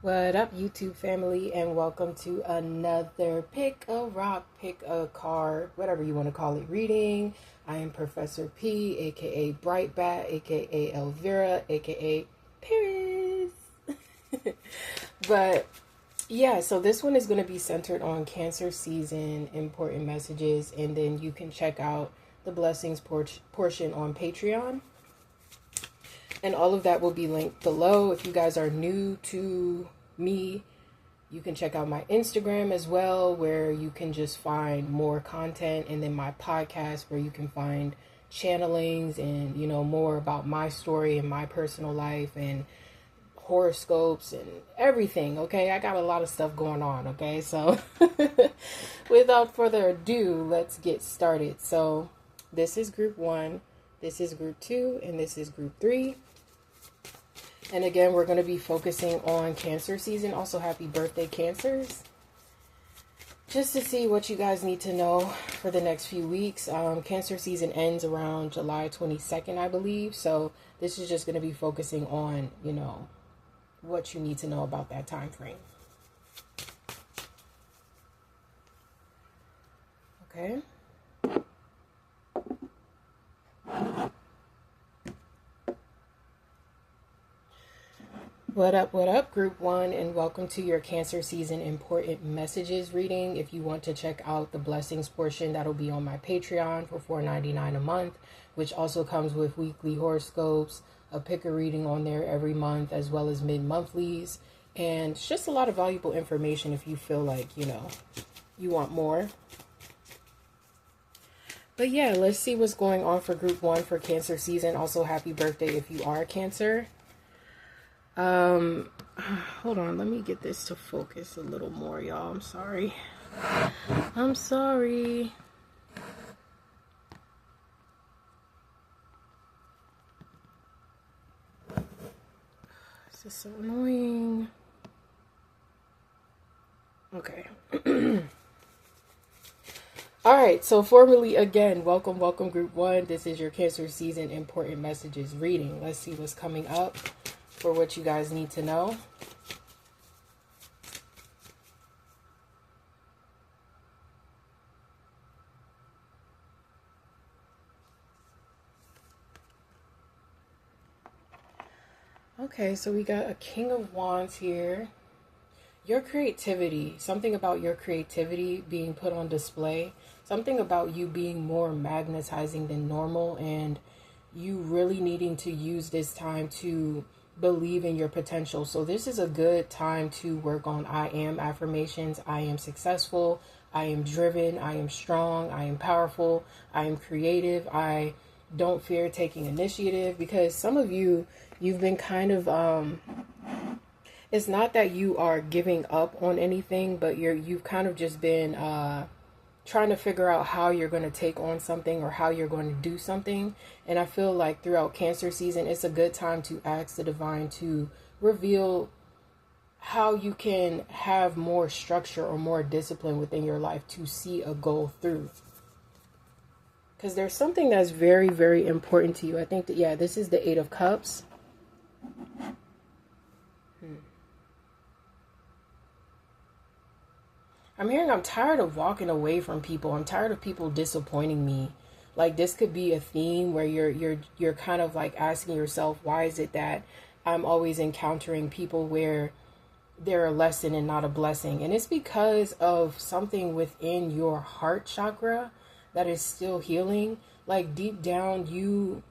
What up, YouTube family, and welcome to another Pick a Rock, Pick a Card, whatever you want to call it, reading. I am Professor P, aka Brightbat, aka Elvira, aka Paris. But yeah, so this one is going to be centered on Cancer season, important messages, and then you can check out the blessings portion on Patreon. And all of that will be linked below. If you guys are new to me, you can check out my Instagram as well, where you can just find more content. And then my podcast, where you can find channelings and, more about my story and my personal life and horoscopes and everything. Okay, I got a lot of stuff going on. Okay, so without further ado, let's get started. So this is group 1, this is group 2, and this is group 3. And again, we're going to be focusing on Cancer season. Also, happy birthday, Cancers. Just to see what you guys need to know for the next few weeks. Cancer season ends around July 22nd, I believe. So this is just going to be focusing on, what you need to know about that time frame. Okay. What up, group 1, and welcome to your Cancer season important messages reading. If you want to check out the blessings portion, that'll be on my Patreon for $4.99 a month, which also comes with weekly horoscopes, a pick a reading on there every month, as well as mid-monthlies, and it's just a lot of valuable information if you feel like, you want more. But yeah, let's see what's going on for group 1 for Cancer season. Also, happy birthday if you are Cancer. Hold on, let me get this to focus a little more, y'all. I'm sorry. This is so annoying. Okay. All right, so formally again, welcome group 1. This is your Cancer season important messages reading. Let's see what's coming up for what you guys need to know. Okay, so we got a King of Wands here. Your creativity, something about your creativity being put on display, something about you being more magnetizing than normal, and you really needing to use this time to believe in your potential. So this is a good time to work on I am affirmations. I am successful. I am driven. I am strong. I am powerful. I am creative. I don't fear taking initiative, because some of you, you've been kind of, it's not that you are giving up on anything, but you've kind of just been trying to figure out how you're going to take on something or how you're going to do something. And I feel like throughout Cancer season, it's a good time to ask the divine to reveal how you can have more structure or more discipline within your life to see a goal through. Because there's something that's very, very important to you. I think that, yeah, this is the 8 of Cups. I'm hearing I'm tired of walking away from people. I'm tired of people disappointing me. Like, this could be a theme where you're kind of like asking yourself, why is it that I'm always encountering people where they're a lesson and not a blessing? And it's because of something within your heart chakra that is still healing. Like, deep down, you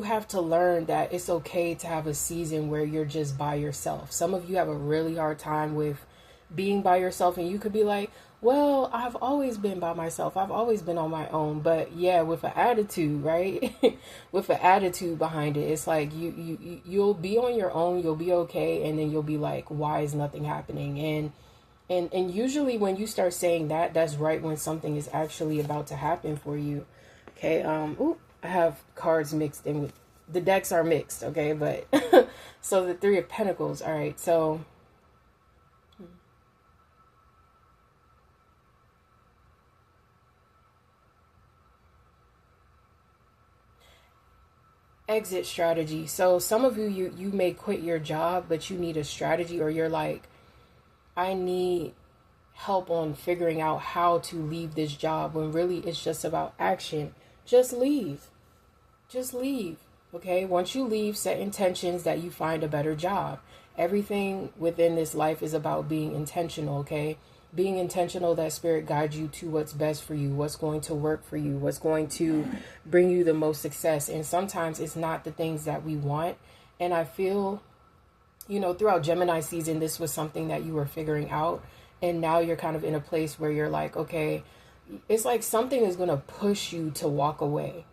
have to learn that it's okay to have a season where you're just by yourself. Some of you have a really hard time with being by yourself, and you could be like, well, I've always been by myself. I've always been on my own. But yeah, with an attitude, right? With an attitude behind it, it's like you'll be on your own, you'll be okay, and then you'll be like, why is nothing happening? And usually when you start saying that, that's right when something is actually about to happen for you. Okay, I have cards mixed in with the decks are mixed, okay, but so the 3 of Pentacles. All right, so exit strategy. So some of you may quit your job, but you need a strategy, or you're like, I need help on figuring out how to leave this job, when really it's just about action. Just leave. Just leave. Okay? Once you leave, set intentions that you find a better job. Everything within this life is about being intentional, okay? Being intentional that spirit guides you to what's best for you, what's going to work for you, what's going to bring you the most success. And sometimes it's not the things that we want. And I feel, throughout Gemini season, this was something that you were figuring out. And now you're kind of in a place where you're like, okay, it's like something is going to push you to walk away.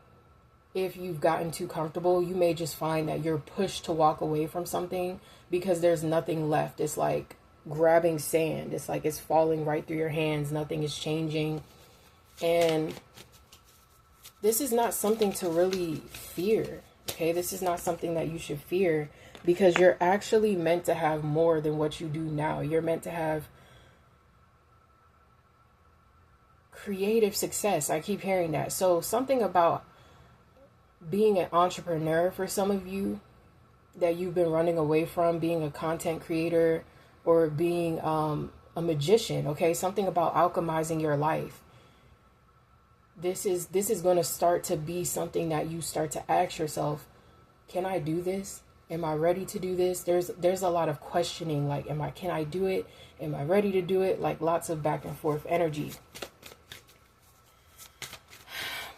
If you've gotten too comfortable, you may just find that you're pushed to walk away from something because there's nothing left. It's like grabbing sand. It's like it's falling right through your hands. Nothing is changing. And this is not something to really fear. Okay, this is not something that you should fear, because you're actually meant to have more than what you do now. You're meant to have creative success. I keep hearing that. So something about being an entrepreneur for some of you that you've been running away from, being a content creator or being a magician, okay? Something about alchemizing your life. This is going to start to be something that you start to ask yourself, can I do this? Am I ready to do this? There's a lot of questioning, like, can I do it? Am I ready to do it? Like lots of back and forth energy.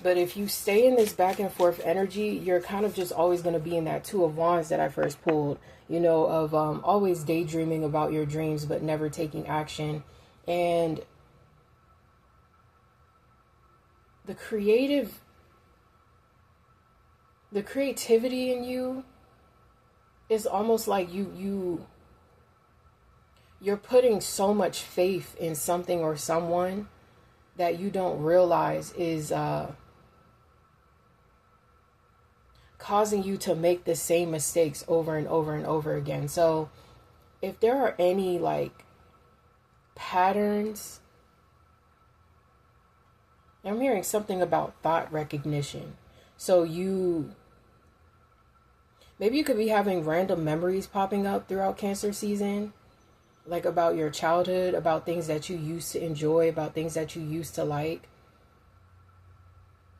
But if you stay in this back and forth energy, you're kind of just always going to be in that Two of Wands that I first pulled, of always daydreaming about your dreams, but never taking action. And the creativity in you is almost like you're putting so much faith in something or someone that you don't realize is causing you to make the same mistakes over and over and over again. So if there are any like patterns, I'm hearing something about thought recognition. So maybe you could be having random memories popping up throughout Cancer season, like about your childhood, about things that you used to enjoy, about things that you used to like.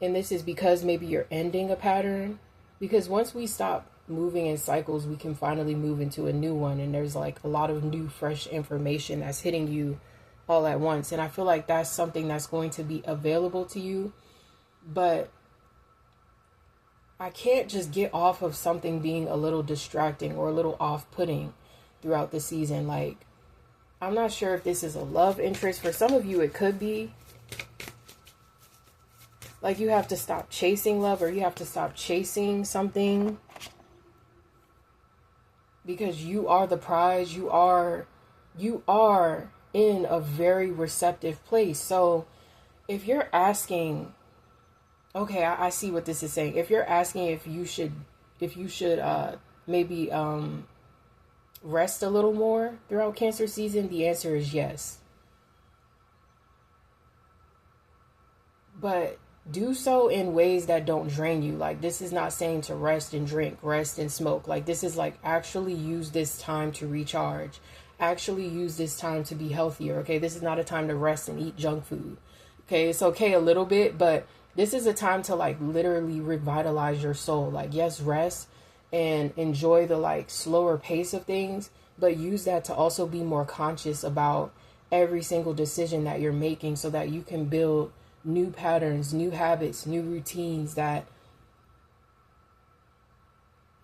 And this is because maybe you're ending a pattern. Because once we stop moving in cycles, we can finally move into a new one. And there's like a lot of new, fresh information that's hitting you all at once. And I feel like that's something that's going to be available to you. But I can't just get off of something being a little distracting or a little off-putting throughout the season. Like, I'm not sure if this is a love interest. For some of you, it could be. Like you have to stop chasing love, or you have to stop chasing something, because you are the prize. You are in a very receptive place. So if you're asking, okay, I see what this is saying. If you're asking if you should maybe rest a little more throughout Cancer season, the answer is yes. But do so in ways that don't drain you. Like, this is not saying to rest and drink, rest and smoke. Like, this is like, actually use this time to recharge. Actually use this time to be healthier, okay? This is not a time to rest and eat junk food, okay? It's okay a little bit, but this is a time to like literally revitalize your soul. Like, yes, rest and enjoy the like slower pace of things, but use that to also be more conscious about every single decision that you're making, so that you can build new patterns, new habits, new routines that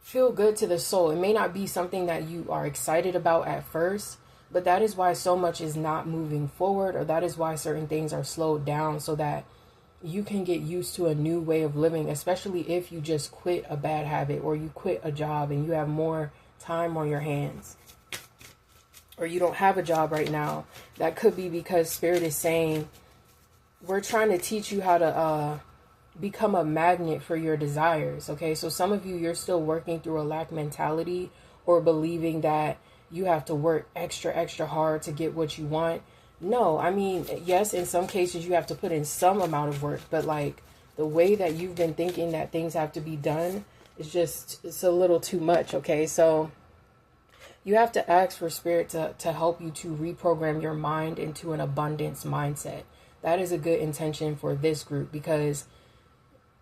feel good to the soul. It may not be something that you are excited about at first, but that is why so much is not moving forward, or that is why certain things are slowed down, so that you can get used to a new way of living, especially if you just quit a bad habit, or you quit a job and you have more time on your hands, or you don't have a job right now. That could be because Spirit is saying, we're trying to teach you how to become a magnet for your desires, okay? So some of you, you're still working through a lack mentality, or believing that you have to work extra, extra hard to get what you want. No, I mean, yes, in some cases you have to put in some amount of work, but like the way that you've been thinking that things have to be done It's a little too much. Okay, so you have to ask for spirit to help you to reprogram your mind into an abundance mindset. That is a good intention for this group, because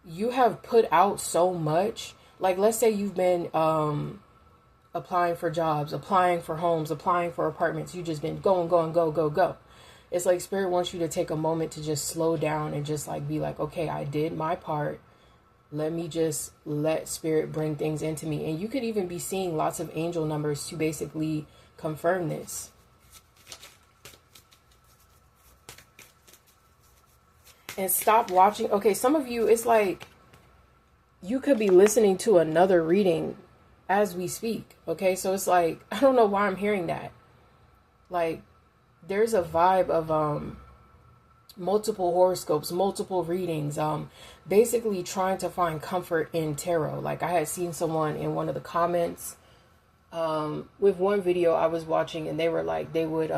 you have put out so much. Like, let's say you've been applying for jobs, applying for homes, applying for apartments. You just been going, go. It's like spirit wants you to take a moment to just slow down and just like be like, okay, I did my part. Let me just let spirit bring things into me. And you could even be seeing lots of angel numbers to basically confirm this. And stop watching. Okay, some of you, it's like you could be listening to another reading as we speak. Okay, so it's like, I don't know why I'm hearing that. Like, there's a vibe of multiple horoscopes, multiple readings, basically trying to find comfort in tarot. Like, I had seen someone in one of the comments with one video I was watching, and they were like, they would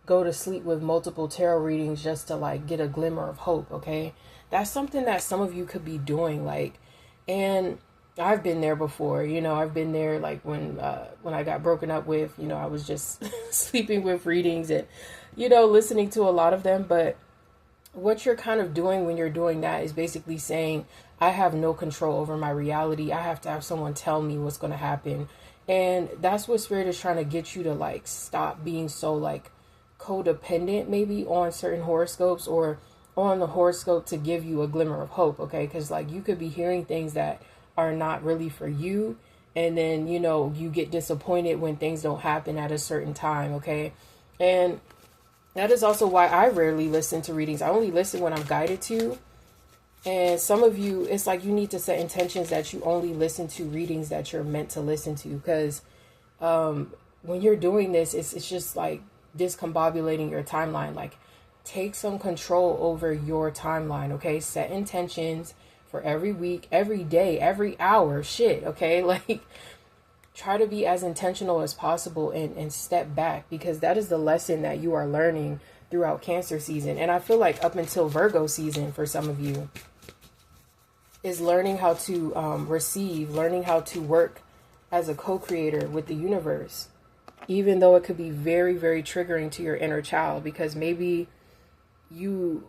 go to sleep with multiple tarot readings just to like get a glimmer of hope. Okay, that's something that some of you could be doing. Like, and I've been there before. You know, I've been there like when I got broken up with, you know, I was just sleeping with readings and, you know, listening to a lot of them. But what you're kind of doing when you're doing that is basically saying, I have no control over my reality. I have to have someone tell me what's going to happen. And that's what spirit is trying to get you to like stop being so like codependent maybe on certain horoscopes or on the horoscope to give you a glimmer of hope. Okay, because like you could be hearing things that are not really for you, and then, you know, you get disappointed when things don't happen at a certain time. Okay, and that is also why I rarely listen to readings. I only listen when I'm guided to. And some of you, it's like you need to set intentions that you only listen to readings that you're meant to listen to, because when you're doing this, it's just like discombobulating your timeline. Like, take some control over your timeline. Okay, set intentions for every week, every day, every hour. Shit. Okay, like, try to be as intentional as possible and step back, because that is the lesson that you are learning throughout Cancer season. And I feel like up until Virgo season for some of you is learning how to receive, learning how to work as a co-creator with the universe, even though it could be very, very triggering to your inner child, because maybe you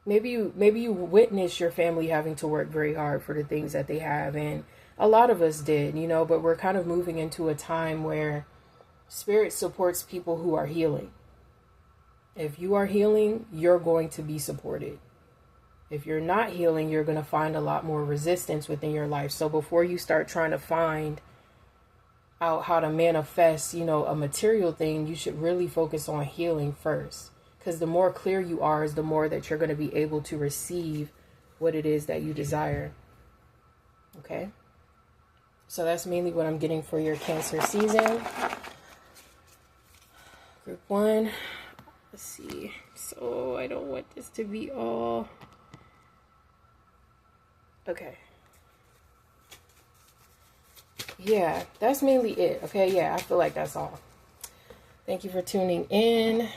witness your family having to work very hard for the things that they have. And a lot of us did, you know, but we're kind of moving into a time where spirit supports people who are healing. If you are healing, you're going to be supported. If you're not healing, you're going to find a lot more resistance within your life. So before you start trying to find out how to manifest, you know, a material thing, you should really focus on healing first. Because the more clear you are is the more that you're going to be able to receive what it is that you desire. Okay? So that's mainly what I'm getting for your Cancer season. Group 1. Let's see. So I don't want this to be all... Okay. Yeah, that's mainly it. Okay, yeah, I feel like that's all. Thank you for tuning in.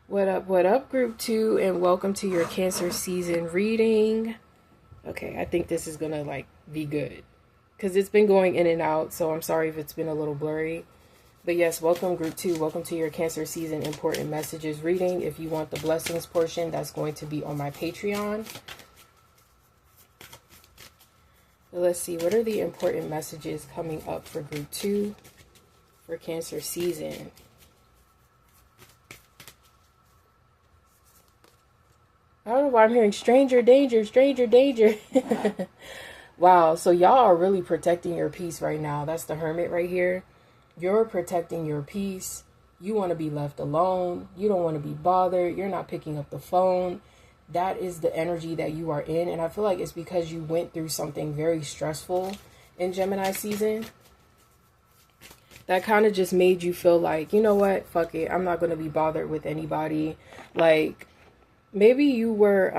What up, Group 2, and welcome to your Cancer season reading. Okay, I think this is gonna, like, be good, because it's been going in and out, so I'm sorry if it's been a little blurry. But yes, welcome, Group 2. Welcome to your Cancer season important messages reading. If you want the blessings portion, that's going to be on my Patreon. Let's see, what are the important messages coming up for Group 2 for Cancer season? I don't know why I'm hearing stranger danger, stranger danger. Wow, so y'all are really protecting your peace right now. That's the Hermit right here. You're protecting your peace. You want to be left alone. You don't want to be bothered. You're not picking up the phone. That is the energy that you are in. And I feel like it's because you went through something very stressful in Gemini season. That kind of just made you feel like, you know what? Fuck it. I'm not going to be bothered with anybody. Like, maybe you were,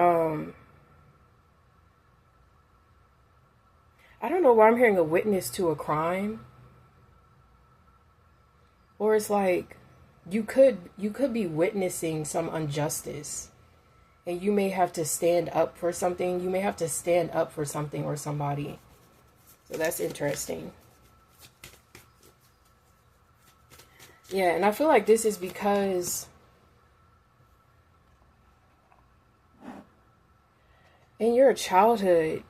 I don't know why I'm hearing a witness to a crime. Or it's like you could be witnessing some injustice, And you may have to stand up for something. You may have to stand up for something or somebody. So that's interesting. Yeah, and I feel like this is because in your childhood,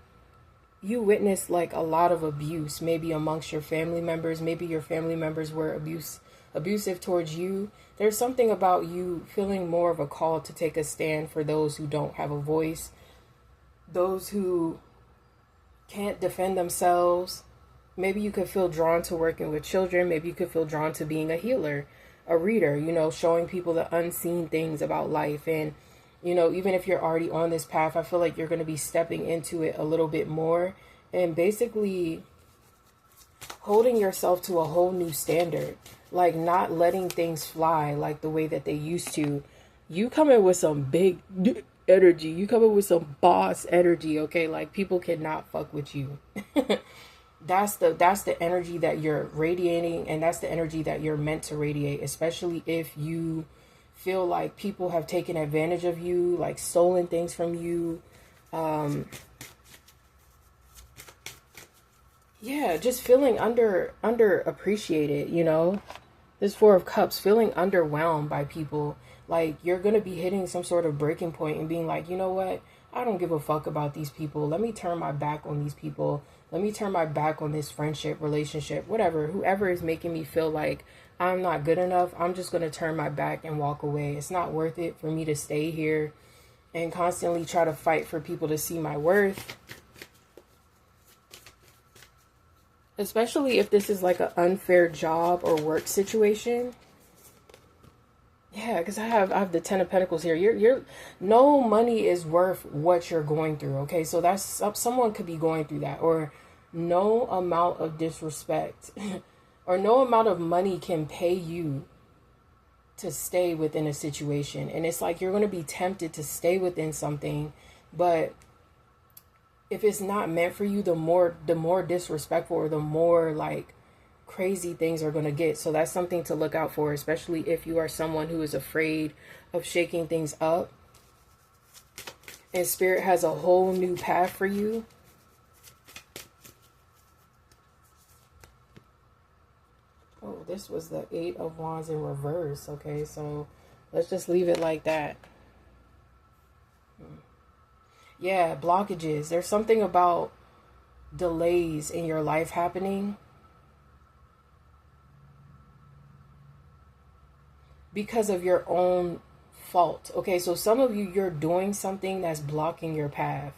you witnessed like a lot of abuse, maybe amongst your family members. Maybe your family members were abusive towards you. There's something about you feeling more of a call to take a stand for those who don't have a voice, those who can't defend themselves. Maybe you could feel drawn to working with children. Maybe you could feel drawn to being a healer, a reader, you know, showing people the unseen things about life. And, you know, even if you're already on this path, I feel like you're going to be stepping into it a little bit more and basically holding yourself to a whole new standard, like not letting things fly like the way that they used to. You come in with some big energy. You come in with some boss energy, okay? Like people cannot fuck with you. That's the energy that you're radiating, and that's the energy that you're meant to radiate, especially if you feel like people have taken advantage of you, like stolen things from you. Yeah, just feeling underappreciated, you know. This Four of Cups, feeling underwhelmed by people. Like you're going to be hitting some sort of breaking point and being like, you know what? I don't give a fuck about these people. Let me turn my back on these people. Let me turn my back on this friendship, relationship, whatever. Whoever is making me feel like I'm not good enough, I'm just going to turn my back and walk away. It's not worth it for me to stay here and constantly try to fight for people to see my worth. Especially if this is like an unfair job or work situation. Yeah, because I have the Ten of Pentacles here. You're no money is worth what you're going through. Okay, so that's someone could be going through that, or no amount of disrespect or no amount of money can pay you to stay within a situation. And it's like you're going to be tempted to stay within something, but if it's not meant for you, the more disrespectful or the more like crazy things are going to get. So that's something to look out for, especially if you are someone who is afraid of shaking things up. And Spirit has a whole new path for you. Oh, this was the Eight of Wands in reverse. Okay, so let's just leave it like that. Yeah, blockages. There's something about delays in your life happening because of your own fault. Okay, so some of you, you're doing something that's blocking your path.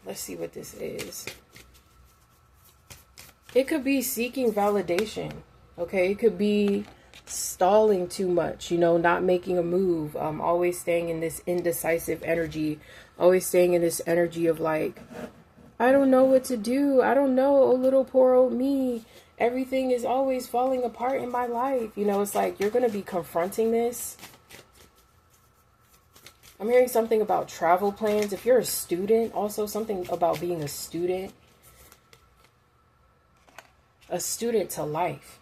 Let's see what this is. It could be seeking validation. Okay, it could be stalling too much, you know, not making a move, always staying in this indecisive energy, always staying in this energy of like, I don't know what to do. I don't know, oh little poor old me. Everything is always falling apart in my life. You know, it's like you're going to be confronting this. I'm hearing something about travel plans. If you're a student, also something about being a student to life.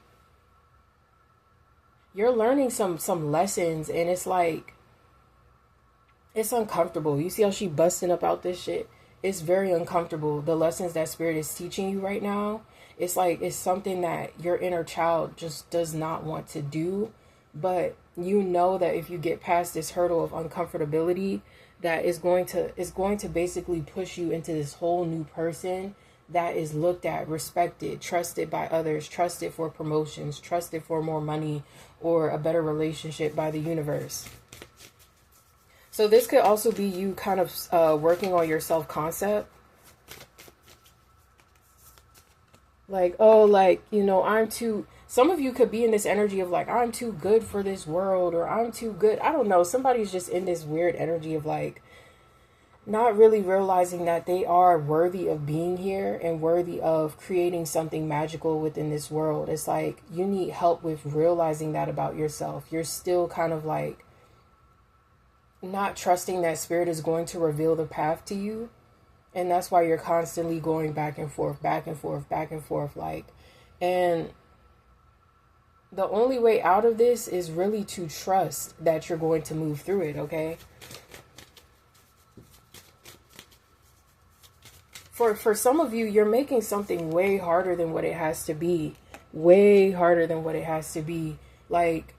You're learning some lessons, and it's like, it's uncomfortable. You see how she busting up out this shit? It's very uncomfortable. The lessons that Spirit is teaching you right now, it's like, it's something that your inner child just does not want to do. But you know that if you get past this hurdle of uncomfortability, that is going to basically push you into this whole new person that is looked at, respected, trusted by others, trusted for promotions, trusted for more money or a better relationship by the universe. So this could also be you kind of working on your self-concept. Like, oh, like, you know, some of you could be in this energy of like, I'm too good for this world, or I'm too good. I don't know. Somebody's just in this weird energy of like, not really realizing that they are worthy of being here and worthy of creating something magical within this world. It's like you need help with realizing that about yourself. You're still kind of like not trusting that Spirit is going to reveal the path to you. And that's why you're constantly going back and forth, back and forth, back and forth. Like, and the only way out of this is really to trust that you're going to move through it, okay? For some of you, you're making something way harder than what it has to be. Way harder than what it has to be. Like,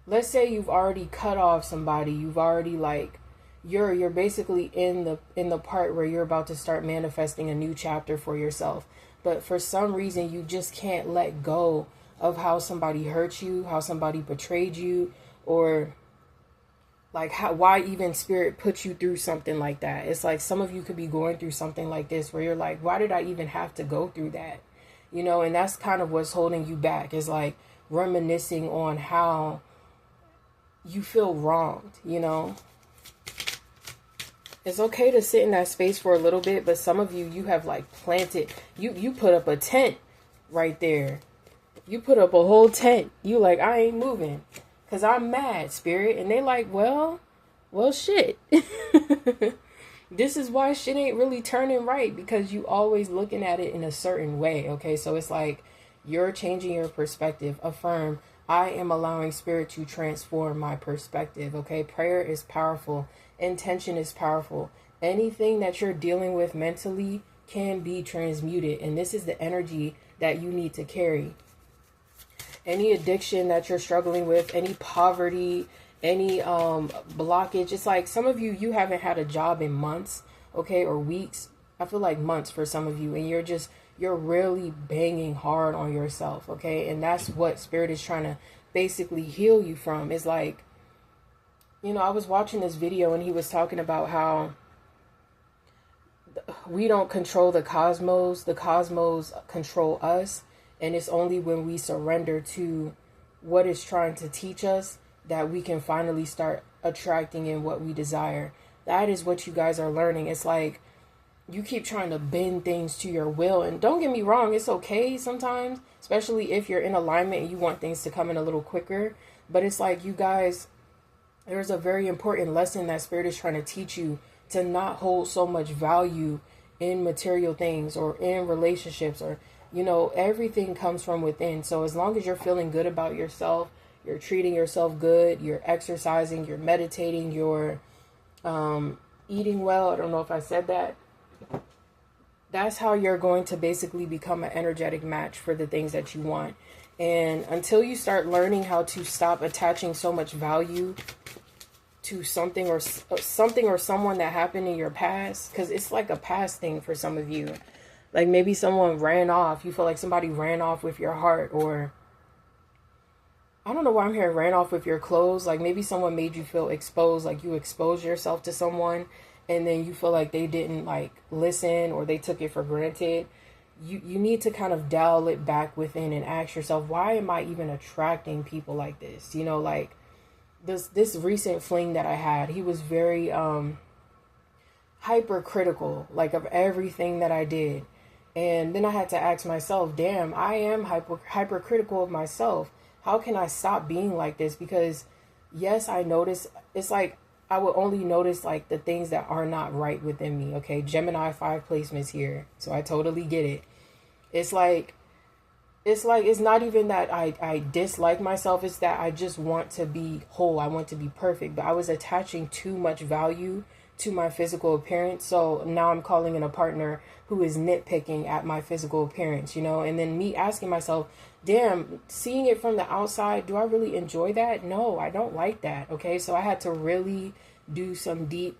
let's say you've already cut off somebody. You've already, like, you're basically in the part where you're about to start manifesting a new chapter for yourself. But for some reason, you just can't let go of how somebody hurt you, how somebody betrayed you, or like why even spirit put you through something like that. It's like some of you could be going through something like this where you're like, why did I even have to go through that? You know, and that's kind of what's holding you back, is like reminiscing on how you feel wronged, you know. It's okay to sit in that space for a little bit, but some of you, you have like planted, you put up a tent right there. You put up a whole tent. You like, I ain't moving because I'm mad, spirit. And they like, well, shit. This is why shit ain't really turning right, because you always looking at it in a certain way. Okay, so it's like you're changing your perspective. Affirm, I am allowing spirit to transform my perspective. Okay, prayer is powerful. Intention is powerful. Anything that you're dealing with mentally can be transmuted, and this is the energy that you need to carry. Any addiction that you're struggling with, any poverty, any blockage. It's like some of you, you haven't had a job in months, okay, or weeks. I feel like months for some of you, and you're really banging hard on yourself, okay? And that's what spirit is trying to basically heal you from. It's like, you know, I was watching this video and he was talking about how we don't control the cosmos control us. And it's only when we surrender to what it's trying to teach us that we can finally start attracting in what we desire. That is what you guys are learning. It's like you keep trying to bend things to your will. And don't get me wrong, it's okay sometimes, especially if you're in alignment and you want things to come in a little quicker. But it's like, you guys, there's a very important lesson that spirit is trying to teach you, to not hold so much value in material things or in relationships, or, you know, everything comes from within. So as long as you're feeling good about yourself, you're treating yourself good, you're exercising, you're meditating, you're eating well. I don't know if I said that. That's how you're going to basically become an energetic match for the things that you want. And until you start learning how to stop attaching so much value to something or someone that happened in your past, because it's like a past thing for some of you. Like maybe someone ran off. You feel like somebody ran off with your heart, or I don't know why I'm hearing ran off with your clothes. Like maybe someone made you feel exposed, like you exposed yourself to someone and then you feel like they didn't like listen, or they took it for granted. You need to kind of dial it back within and ask yourself, why am I even attracting people like this? You know, like this recent fling that I had, he was very hypercritical, like of everything that I did. And then I had to ask myself, damn, I am hypercritical of myself. How can I stop being like this? Because yes, I notice, it's like I would only notice like the things that are not right within me. Okay, Gemini 5 placements here, so I totally get it. It's not even that I dislike myself. It's that I just want to be whole. I want to be perfect. But I was attaching too much value to my physical appearance. So now I'm calling in a partner who is nitpicking at my physical appearance, you know, and then me asking myself, damn, seeing it from the outside, do I really enjoy that? No, I don't like that. Okay. So I had to really do some deep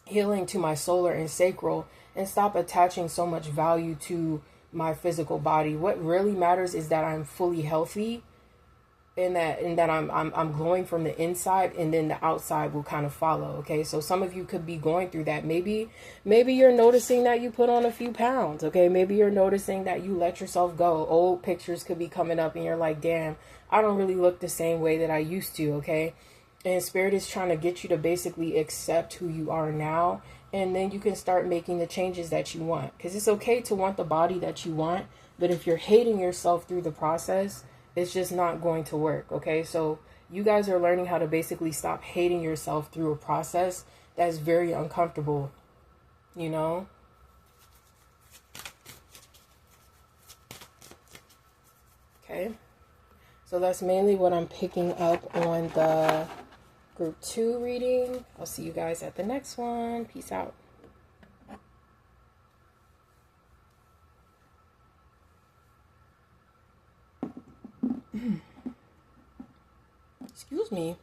healing to my solar and sacral and stop attaching so much value to my physical body. What really matters is that I'm fully healthy, and that I'm glowing from the inside, and then the outside will kind of follow. Okay, so some of you could be going through that. Maybe you're noticing that you put on a few pounds. Okay, maybe you're noticing that you let yourself go. Old pictures could be coming up and you're like, damn, I don't really look the same way that I used to. Okay, and spirit is trying to get you to basically accept who you are now, and then you can start making the changes that you want. Because it's okay to want the body that you want, but if you're hating yourself through the process, it's just not going to work. Okay, so you guys are learning how to basically stop hating yourself through a process that's very uncomfortable, you know. Okay, so that's mainly what I'm picking up on the group 2 reading. I'll see you guys at the next one. Peace out. Excuse me.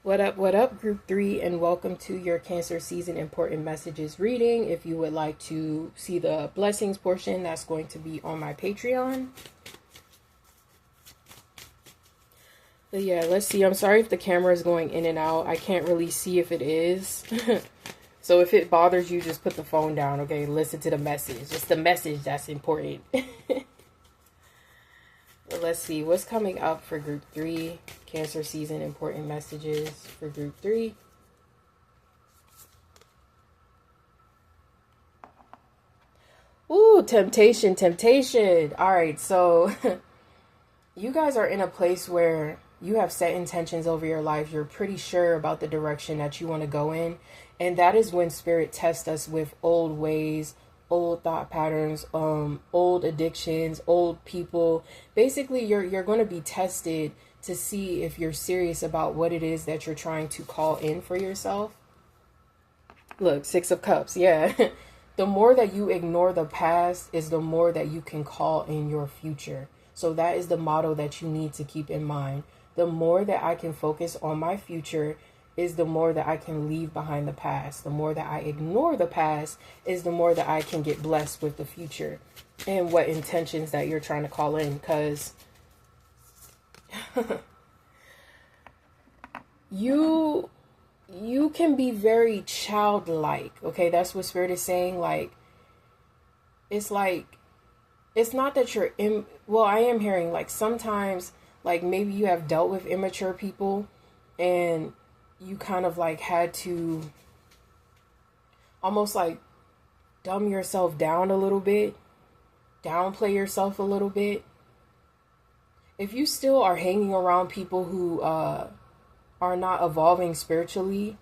What up, Group 3, and welcome to your Cancer Season Important Messages reading. If you would like to see the blessings portion, that's going to be on my Patreon. But yeah, let's see. I'm sorry if the camera is going in and out. I can't really see if it is. So if it bothers you, just put the phone down, okay? Listen to the message. It's the message that's important. But let's see. What's coming up for Group 3? Cancer Season Important Messages for Group 3. Ooh, temptation, temptation. All right, so you guys are in a place where you have set intentions over your life. You're pretty sure about the direction that you want to go in. And that is when Spirit tests us with old ways, old thought patterns, old addictions, old people. Basically, you're going to be tested to see if you're serious about what it is that you're trying to call in for yourself. Look, 6 of Cups. Yeah. The more that you ignore the past is the more that you can call in your future. So that is the motto that you need to keep in mind. The more that I can focus on my future is the more that I can leave behind the past. The more that I ignore the past is the more that I can get blessed with the future and what intentions that you're trying to call in. Because you can be very childlike. Okay, that's what Spirit is saying. Like, it's not that you're well, I am hearing like sometimes like maybe you have dealt with immature people and you kind of like had to almost like dumb yourself down a little bit, downplay yourself a little bit. If you still are hanging around people who are not evolving spiritually,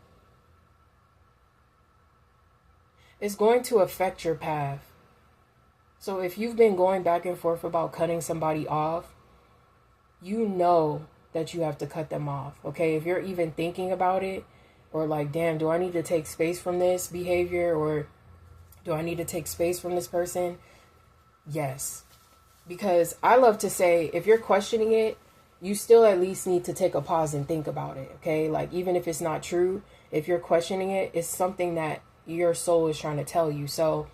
it's going to affect your path. So if you've been going back and forth about cutting somebody off, you know that you have to cut them off, okay? If you're even thinking about it, or like, damn, do I need to take space from this behavior, or do I need to take space from this person? Yes. Because I love to say, if you're questioning it, you still at least need to take a pause and think about it, okay? Like, even if it's not true, if you're questioning it, it's something that your soul is trying to tell you. So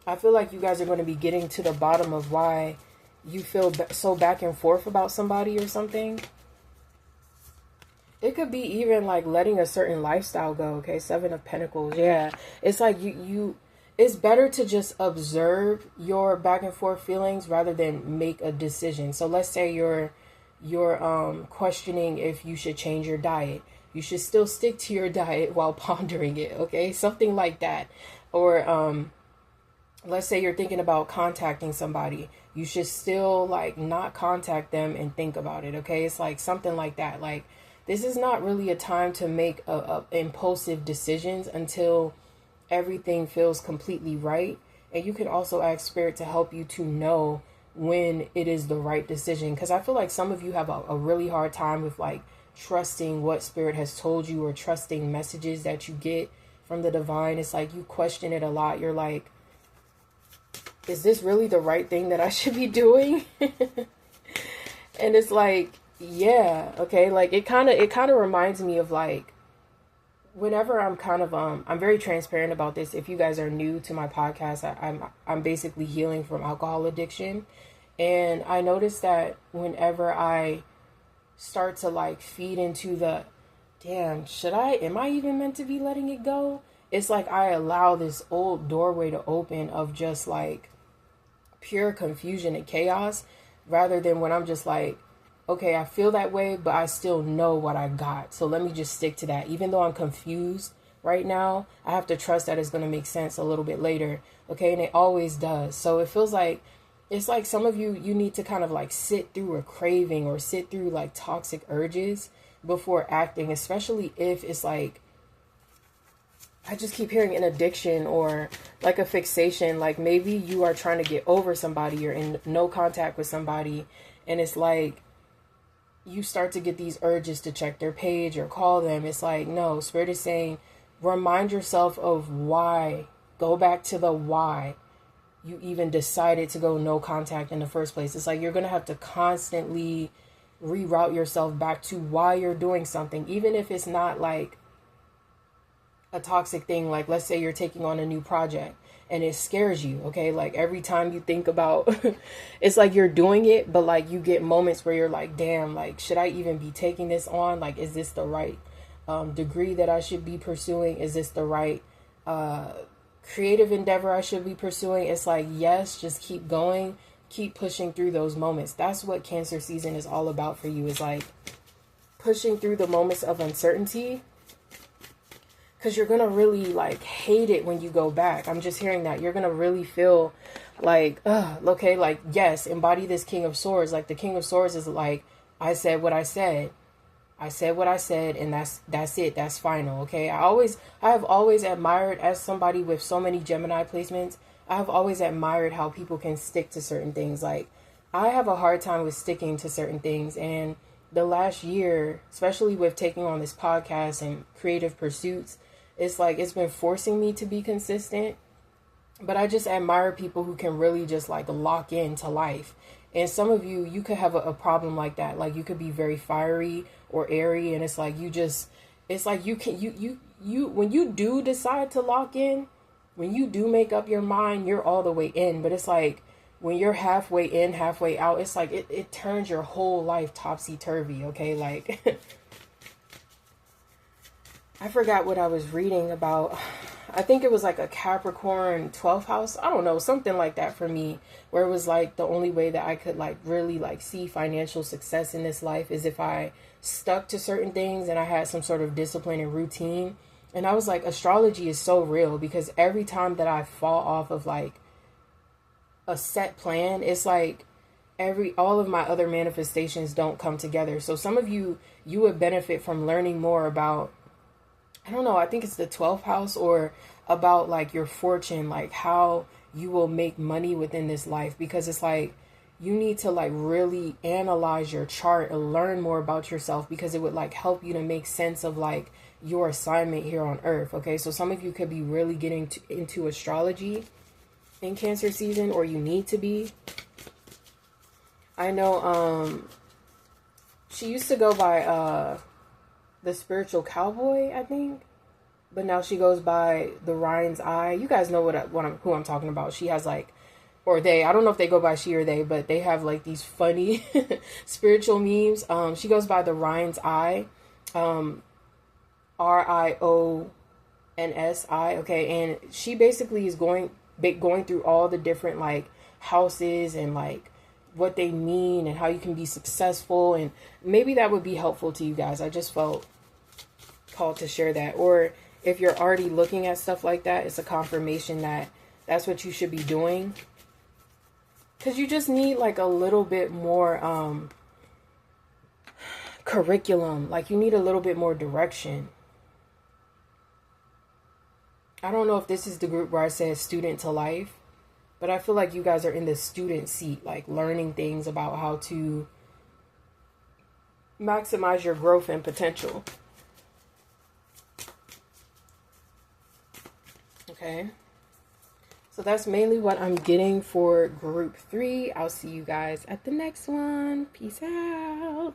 I feel like you guys are going to be getting to the bottom of why you feel so back and forth about somebody or something. It could be even like letting a certain lifestyle go, okay? 7 of Pentacles, yeah. It's like it's better to just observe your back and forth feelings rather than make a decision. So let's say you're questioning if you should change your diet. You should still stick to your diet while pondering it, okay? Something like that. Or let's say you're thinking about contacting somebody. You should still like not contact them and think about it, okay? It's like something like that. Like, this is not really a time to make impulsive decisions until everything feels completely right. And you can also ask Spirit to help you to know when it is the right decision. Because I feel like some of you have a really hard time with like trusting what Spirit has told you, or trusting messages that you get from the divine. It's like you question it a lot. You're like, is this really the right thing that I should be doing? And it's like, yeah, okay. Like it kind of reminds me of like, whenever I'm kind of, I'm very transparent about this. If you guys are new to my podcast, I'm basically healing from alcohol addiction. And I noticed that whenever I start to like feed into the, damn, am I even meant to be letting it go? It's like I allow this old doorway to open of just like pure confusion and chaos, rather than when I'm just like, okay, I feel that way, but I still know what I got. So let me just stick to that. Even though I'm confused right now, I have to trust that it's going to make sense a little bit later. Okay. And it always does. So it feels like, it's like some of you need to kind of like sit through a craving or sit through like toxic urges before acting, especially if it's like, I just keep hearing an addiction or like a fixation. Like maybe you are trying to get over somebody, you're in no contact with somebody, and it's like, you start to get these urges to check their page or call them. It's like, no, Spirit is saying, remind yourself of why. Go back to the why. you even decided to go no contact in the first place. It's like you're going to have to constantly reroute yourself back to why you're doing something, even if it's not like a toxic thing. Like, let's say you're taking on a new project and it scares you, okay? Like, every time you think about it's like you're doing it, but like you get moments where you're like, damn, like, should I even be taking this on? Like, is this the right degree that I should be pursuing? Is this the right creative endeavor I should be pursuing? It's like, yes, just keep going, keep pushing through those moments. That's what Cancer season is all about for you, is like pushing through the moments of uncertainty, because you're gonna really like hate it when you go back. I'm just hearing that you're gonna really feel like, okay, like, yes, embody this King of Swords. Like, the King of Swords is like, I said what I said. I said what I said, and that's it. That's final. Okay. I have always admired, as somebody with so many Gemini placements, I have always admired how people can stick to certain things. Like, I have a hard time with sticking to certain things, and the last year, especially with taking on this podcast and creative pursuits, it's like it's been forcing me to be consistent. But I just admire people who can really just like lock into life. And some of you, you could have a problem like that. Like, you could be very fiery or airy, and it's like it's like you when you do decide to lock in, when you do make up your mind, you're all the way in. But it's like when you're halfway in, halfway out, it's like it turns your whole life topsy-turvy, okay? Like, I forgot what I was reading about. I think it was like a Capricorn 12th house. I don't know, something like that for me, where it was like the only way that I could like really like see financial success in this life is if I stuck to certain things and I had some sort of discipline and routine. And I was like, astrology is so real, because every time that I fall off of like a set plan, it's like all of my other manifestations don't come together. So some of you would benefit from learning more about, I don't know, I think it's the 12th house, or about like your fortune, like how you will make money within this life. Because it's like you need to like really analyze your chart and learn more about yourself, because it would like help you to make sense of like your assignment here on earth. Okay, so some of you could be really getting into astrology in Cancer season, or you need to be. I know she used to go by the Spiritual Cowboy, I think, but now she goes by the Ryan's Eye. You guys know who I'm talking about. She has like, or they, I don't know if they go by she or they, but they have like these funny spiritual memes. She goes by the Ryan's Eye, RIONSI. Okay, and she basically is going through all the different like houses and like what they mean and how you can be successful, and maybe that would be helpful to you guys. I just felt called to share that. Or if you're already looking at stuff like that, it's a confirmation that that's what you should be doing, because you just need like a little bit more curriculum. Like, you need a little bit more direction. I don't know if this is the group where I said student to life, but I feel like you guys are in the student seat, like learning things about how to maximize your growth and potential. Okay. So that's mainly what I'm getting for group 3. I'll see you guys at the next one. Peace out.